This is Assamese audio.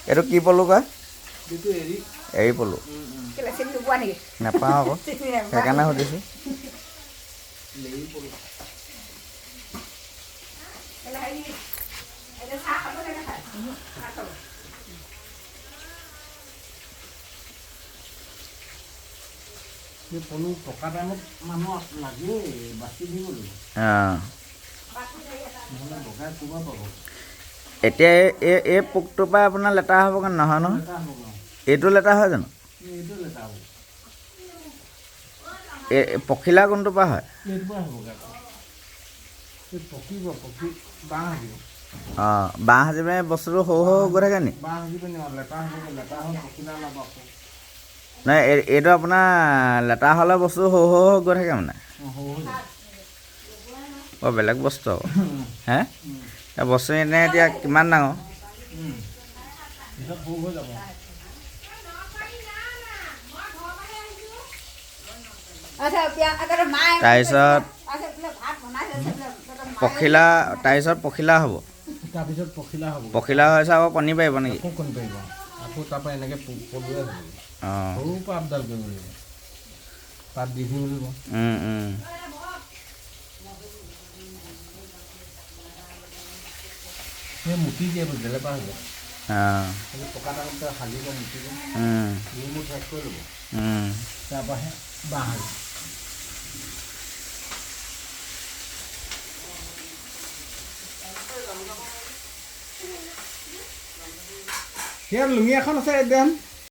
এইটো কি পলু কয়? এৰি পলু নাপাওঁ আকৌ সেইকাৰণে সুধিছোঁ। পলু পকা টাইমত মানুহ লাগে বাচি দিবলৈ নহ'লে বগাই ক'ৰবাৰ পাব। এতিয়া এই পোকটোৰ পৰা আপোনাৰ লেতেৰা হ'ব কাৰণে নহয় নহয় এইটো লেতেৰা হয় জানো? এইটো লেতেৰা হ'ব। পখিলা কোনটোৰ পৰা হয়? এইটোৰ পৰা হ'বগৈ আকৌ পকিব পকি বাঁহ সাজিব। অঁ বাঁহ সাজি পিনে বস্তুটো সৰু সৰু গৈ থাকে নি? বাঁহ সাজি পিনে লেতেৰা হ'ব লেতেৰা হৈ পখিলা ওলাব আকৌ। নাই এইটো আপোনাৰ লেতেৰা হ'লে বস্তু সৰু সৰু গৈ থাকে মানে বৰ বেলেগ বস্তু আকৌ হে বস্তু এনে এতিয়া কিমান ডাঙৰ? তাৰপিছত পখিলা হ'ব। তাৰপিছত পখিলা হ'ব। পখিলা হৈছে আকৌ কণী পাৰিব নেকি? আকৌ কণী পাৰিব আকৌ তাৰপৰা এনেকৈ পলুৱে হ'ব। অঁ সৰুৰ পৰা আপডাল কৰিব লাগিব পাত দি দিব লাগিব। সেই মুঠি দিয়ে বুজিলে পৰা হ'ব। পকা টাইমত সাজিব মুঠিব মোৰ ঠেক কৰি ল'ব তাৰপৰাহে বাঁহ সাজিব। সেয়া লুঙি এখন আছে একদম